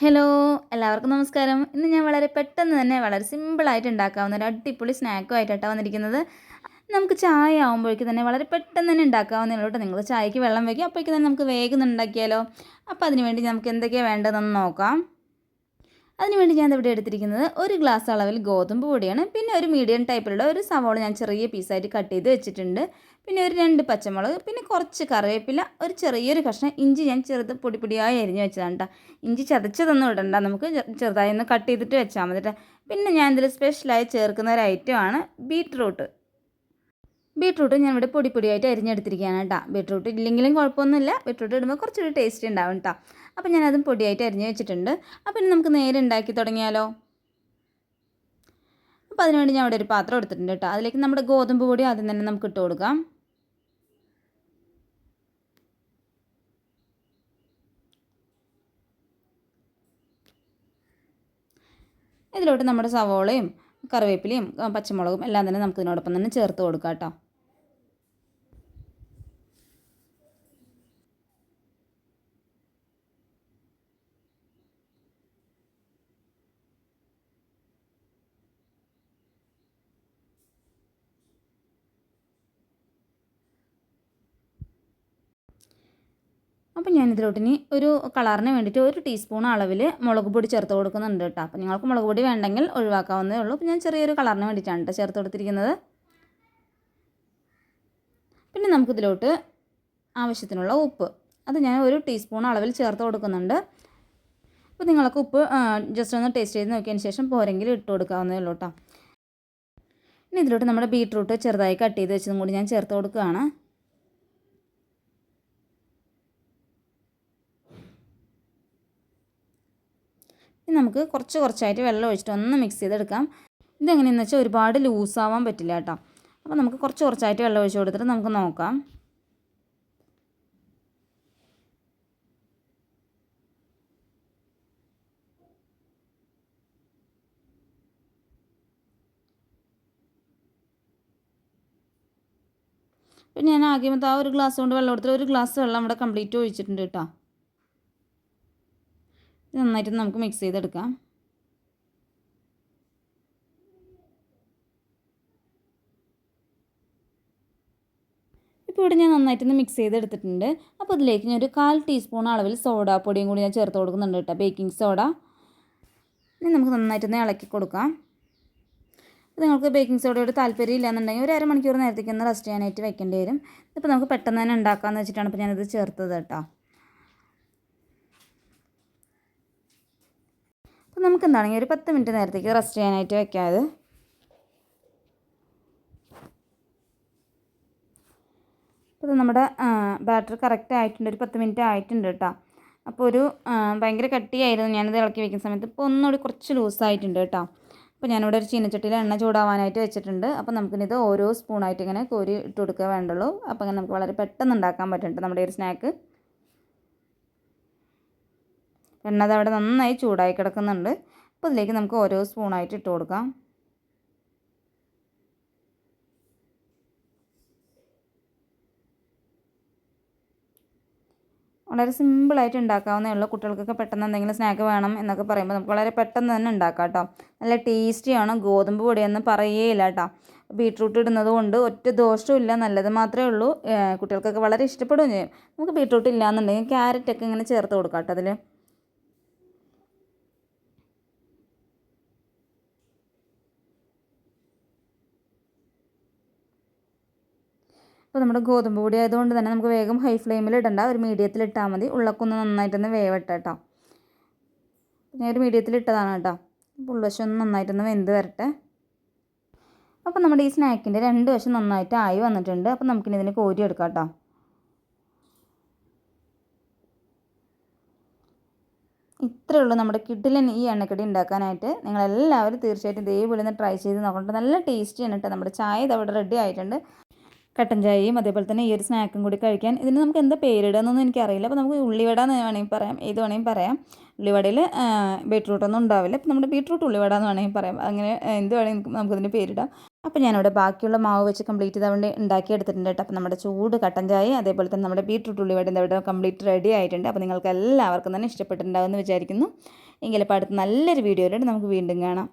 Hello എല്ലാവർക്കും നമസ്കാരം. ഇന്ന് ഞാൻ വളരെ പെട്ടെന്ന് തന്നെ വളരെ സിമ്പിളായിട്ട് ഉണ്ടാക്കാവുന്ന ഒരു അടിപൊളി സ്നാക്കുമായിട്ടാണ് വന്നിരിക്കുന്നത്. നമുക്ക് ചായ ആകുമ്പോഴേക്ക് തന്നെ വളരെ പെട്ടെന്ന് തന്നെ ഉണ്ടാക്കാവുന്നതാണ് കേട്ടോ. നിങ്ങൾ ചായക്ക് വെള്ളം വയ്ക്കുക, അപ്പോഴേക്ക് തന്നെ നമുക്ക് വേഗം ഉണ്ടാക്കിയാലോ. അപ്പോൾ അതിനുവേണ്ടി നമുക്ക് എന്തൊക്കെയാണ് വേണ്ടതെന്ന് നോക്കാം. അതിനുവേണ്ടി ഞാൻ ഇവിടെ എടുത്തിരിക്കുന്നത് ഒരു ഗ്ലാസ് അളവിൽ ഗോതമ്പ് പൊടിയാണ്. പിന്നെ ഒരു മീഡിയം ടൈപ്പിലുള്ള ഒരു സവോള ഞാൻ ചെറിയ പീസായിട്ട് കട്ട് ചെയ്ത് വെച്ചിട്ടുണ്ട്. പിന്നെ ഒരു 2 പച്ചമുളക്, പിന്നെ കുറച്ച് കറിവേപ്പില, ഒരു ചെറിയൊരു കഷ്ണം ഇഞ്ചി ഞാൻ പൊടിയായി അരിഞ്ഞ് വെച്ചതാണ് കേട്ടോ. ഇഞ്ചി ചതച്ചതൊന്നും ഇടണ്ട, നമുക്ക് ചെറുതായി ഒന്ന് കട്ട് ചെയ്തിട്ട് വെച്ചാൽ മതി കേട്ടോ. പിന്നെ ഞാൻ ഇതിൽ സ്പെഷ്യലായി ചേർക്കുന്ന ഒരു ഐറ്റമാണ് ബീറ്റ്റൂട്ട്. ബീട്രൂട്ട് ഞാൻ ഇവിടെ പൊടിയായിട്ട് അരിഞ്ഞെടുത്തിരിക്കുകയാണ് കേട്ടോ. ബീട്രൂട്ട് ഇല്ലെങ്കിലും കുഴപ്പമൊന്നുമില്ല, ബീട്രൂട്ട് ഇടുമ്പോൾ കുറച്ചൊരു ടേസ്റ്റ് ഉണ്ടാവും കേട്ടോ. അപ്പോൾ ഞാനതും പൊടിയായിട്ട് അരിഞ്ഞ് വെച്ചിട്ടുണ്ട്. അപ്പോൾ ഇനി നമുക്ക് നേരെ ഉണ്ടാക്കി തുടങ്ങിയാലോ. അപ്പോൾ അതിനുവേണ്ടി ഞാൻ ഇവിടെ ഒരു പാത്രം എടുത്തിട്ടുണ്ട് കേട്ടോ. അതിലേക്ക് നമ്മുടെ ഗോതമ്പ് പൊടി ആദ്യം തന്നെ നമുക്ക് ഇട്ട് കൊടുക്കാം. ഇതിലോട്ട് നമ്മുടെ സവോളയും കറിവേപ്പിലയും പച്ചമുളകും എല്ലാം തന്നെ നമുക്ക് ഇതിനോടൊപ്പം തന്നെ ചേർത്ത് കൊടുക്കാം കേട്ടോ. അപ്പോൾ ഞാനിതിലോട്ടിനി ഒരു കളറിന് വേണ്ടിയിട്ട് 1 ടീസ്പൂൺ അളവിൽ മുളക് പൊടി ചേർത്ത് കൊടുക്കുന്നുണ്ട് കേട്ടോ. അപ്പോൾ നിങ്ങൾക്ക് മുളക് പൊടി വേണ്ടെങ്കിൽ ഒഴിവാക്കാവുന്നതേ ഉള്ളൂ. അപ്പോൾ ഞാൻ ചെറിയൊരു കളറിന് വേണ്ടിയിട്ടാണ് കേട്ടോ ചേർത്ത് കൊടുത്തിരിക്കുന്നത്. പിന്നെ നമുക്കിതിലോട്ട് ആവശ്യത്തിനുള്ള ഉപ്പ്, അത് ഞാൻ 1 ടീസ്പൂൺ അളവിൽ ചേർത്ത് കൊടുക്കുന്നുണ്ട്. അപ്പോൾ നിങ്ങൾക്ക് ഉപ്പ് ജസ്റ്റ് ഒന്ന് ടേസ്റ്റ് ചെയ്ത് നോക്കിയതിന് ശേഷം പോരെങ്കിൽ ഇട്ട് കൊടുക്കാവുന്നതേ ഉള്ളൂ കേട്ടോ. ഇനി ഇതിലോട്ട് നമ്മുടെ ബീട്രൂട്ട് ചെറുതായി കട്ട് ചെയ്ത് വെച്ചതും കൂടി ഞാൻ ചേർത്ത് കൊടുക്കുകയാണ്. ഇനി നമുക്ക് കുറച്ചായിട്ട് വെള്ളം ഒഴിച്ചിട്ട് ഒന്ന് മിക്സ് ചെയ്തെടുക്കാം. ഇതെങ്ങനെയാണെന്ന് വെച്ചാൽ ഒരുപാട് ലൂസാവാൻ പറ്റില്ല കേട്ടോ. അപ്പോൾ നമുക്ക് കുറച്ചായിട്ട് വെള്ളം ഒഴിച്ച് കൊടുത്തിട്ട് നമുക്ക് നോക്കാം. പിന്നെ ഞാൻ ആദ്യമത്തെ ആ ഒരു ഗ്ലാസ് കൊണ്ട് വെള്ളം എടുത്തിട്ട് 1 ഗ്ലാസ് വെള്ളം ഇവിടെ കംപ്ലീറ്റ് ഒഴിച്ചിട്ടുണ്ട് കേട്ടോ. നന്നായിട്ട് നമുക്ക് മിക്സ് ചെയ്തെടുക്കാം. ഇപ്പോൾ ഇവിടെ ഞാൻ നന്നായിട്ടൊന്ന് മിക്സ് ചെയ്തെടുത്തിട്ടുണ്ട്. അപ്പോൾ ഇതിലേക്ക് ഞാൻ ഒരു 1/4 ടീസ്പൂൺ അളവിൽ സോഡാപ്പൊടിയും കൂടി ഞാൻ ചേർത്ത് കൊടുക്കുന്നുണ്ട് കേട്ടോ, ബേക്കിംഗ് സോഡ. ഇനി നമുക്ക് നന്നായിട്ടൊന്ന് ഇളക്കി കൊടുക്കാം. നിങ്ങൾക്ക് ബേക്കിംഗ് സോഡയോട് താല്പര്യം ഇല്ലയെന്നുണ്ടെങ്കിൽ ഒരു അരമണിക്കൂർ നേരത്തേക്ക് ഒന്ന് റെസ്റ്റ് ചെയ്യാനായിട്ട് വെക്കേണ്ടി വരും. ഇപ്പോൾ നമുക്ക് പെട്ടെന്ന് തന്നെ ഉണ്ടാക്കാമെന്ന് വെച്ചിട്ടാണ് ഇപ്പോൾ ഞാനിത് ചേർത്തത് കേട്ടോ. അപ്പോൾ നമുക്ക് എന്താണെങ്കിൽ ഒരു 10 മിനിറ്റ് നേരത്തേക്ക് റെസ്റ്റ് ചെയ്യാനായിട്ട് വെക്കാതെ. അപ്പോൾ നമ്മുടെ ബാറ്റർ കറക്റ്റ് ആയിട്ടുണ്ട്, ഒരു 10 മിനിറ്റ് ആയിട്ടുണ്ട് കേട്ടോ. അപ്പോൾ ഭയങ്കര കട്ടിയായിരുന്നു ഞാനിത് ഇളക്കി വയ്ക്കുന്ന സമയത്ത്. ഇപ്പോൾ ഒന്നുകൂടി കുറച്ച് ലൂസായിട്ടുണ്ട് കേട്ടോ. അപ്പോൾ ഞാനിവിടെ ഒരു ചീനച്ചട്ടിയിൽ എണ്ണ ചൂടാവാനായിട്ട് വെച്ചിട്ടുണ്ട്. അപ്പോൾ നമുക്കിത് ഓരോ സ്പൂണായിട്ട് ഇങ്ങനെ കോരി ഇട്ട് കൊടുക്കുക വേണ്ടുള്ളൂ. അപ്പോൾ അങ്ങനെ നമുക്ക് വളരെ പെട്ടെന്ന് ഉണ്ടാക്കാൻ പറ്റുന്നുണ്ട് നമ്മുടെ ഒരു സ്നാക്ക്. എണ്ണ അതവിടെ നന്നായി ചൂടായി കിടക്കുന്നുണ്ട്. അപ്പോൾ ഇതിലേക്ക് നമുക്ക് ഓരോ സ്പൂണായിട്ട് ഇട്ട് കൊടുക്കാം. വളരെ സിമ്പിളായിട്ട് ഉണ്ടാക്കാവുന്നേ ഉള്ളൂ. കുട്ടികൾക്കൊക്കെ പെട്ടെന്ന് എന്തെങ്കിലും സ്നാക്ക് വേണം എന്നൊക്കെ പറയുമ്പോൾ നമുക്ക് വളരെ പെട്ടെന്ന് തന്നെ ഉണ്ടാക്കാം കേട്ടോ. നല്ല ടേസ്റ്റിയാണ്, ഗോതമ്പ് പൊടിയൊന്നും പറയുകയില്ല കേട്ടോ. ബീട്രൂട്ട് ഇടുന്നത് കൊണ്ട് ഒറ്റ ദോഷവും ഇല്ല, നല്ലത് മാത്രമേ ഉള്ളൂ. കുട്ടികൾക്കൊക്കെ വളരെ ഇഷ്ടപ്പെടുകയും ചെയ്യും. നമുക്ക് ബീട്രൂട്ട് ഇല്ലയെന്നുണ്ടെങ്കിൽ ക്യാരറ്റൊക്കെ ഇങ്ങനെ ചേർത്ത് കൊടുക്കാം കേട്ടോ അതിൽ. അപ്പോൾ നമ്മുടെ ഗോതമ്പ് പൊടി ആയതുകൊണ്ട് തന്നെ നമുക്ക് വേഗം ഹൈ ഫ്ലെയിമിൽ ഇടണ്ട, ഒരു മീഡിയത്തിൽ ഇട്ടാൽ മതി. ഉള്ളൊക്കെ നന്നായിട്ടൊന്ന് വേവട്ടെ കേട്ടോ. ഞാൻ ഒരു മീഡിയത്തിൽ ഇട്ടതാണ് കേട്ടോ. അപ്പോൾ ഉൾവശം ഒന്ന് നന്നായിട്ടൊന്ന് വെന്ത് വരട്ടെ. അപ്പോൾ നമ്മുടെ ഈ സ്നാക്കിൻ്റെ 2 വശം നന്നായിട്ട് ആയി വന്നിട്ടുണ്ട്. അപ്പോൾ നമുക്കിനി ഇതിന് കോരി എടുക്കാം കേട്ടോ. ഇത്രയേ ഉള്ളൂ നമ്മുടെ കിഡിലൻ ഈ എണ്ണക്കടി ഉണ്ടാക്കാനായിട്ട്. നിങ്ങളെല്ലാവരും തീർച്ചയായിട്ടും ഇതേപോലെ ഒന്ന് ട്രൈ ചെയ്ത് നോക്കണ്ട. നല്ല ടേസ്റ്റിയാണ് കേട്ടോ. നമ്മുടെ ചായ ഇത് അവിടെ റെഡി ആയിട്ടുണ്ട്. കട്ടൻ ചായയും അതേപോലെ തന്നെ ഈ ഒരു സ്നാക്കും കൂടി കഴിക്കാൻ. ഇതിന് നമുക്ക് എന്താ പേരിടുകയെന്നൊന്നും എനിക്കറിയില്ല. അപ്പോൾ നമുക്ക് ഉള്ളിവട എന്ന് വേണമെങ്കിൽ പറയാം, ഏത് വേണമെങ്കിൽ പറയാം. ഉള്ളിവടയിൽ ബീട്രൂട്ടൊന്നും ഉണ്ടാവില്ല. അപ്പോൾ നമ്മുടെ ബീട്രൂട്ട് ഉള്ളിവട എന്ന് വേണമെങ്കിൽ പറയാം. അങ്ങനെ എന്ത് വേണമെങ്കിൽ നമുക്കതിന് പേരിടാം. അപ്പോൾ ഞാനിവിടെ ബാക്കിയുള്ള മാവ് വെച്ച് കംപ്ലീറ്റ് ചെയ്ത് വേണ്ടി ഉണ്ടാക്കിയെടുത്തിട്ടുണ്ട് കേട്ടോ. അപ്പോൾ നമ്മുടെ ചൂട് കട്ടൻ ചായ അതേപോലെ തന്നെ നമ്മുടെ ബീട്രൂട്ട് ഉള്ളിവട ഇവിടെ കംപ്ലീറ്റ് റെഡി ആയിട്ടുണ്ട്. അപ്പോൾ നിങ്ങൾക്ക് എല്ലാവർക്കും തന്നെ ഇഷ്ടപ്പെട്ടിട്ടുണ്ടാകുമെന്ന് വിചാരിക്കുന്നു. എങ്കിലപ്പോൾ അടുത്ത നല്ലൊരു വീഡിയോയിലൂടെ നമുക്ക് വീണ്ടും കാണാം.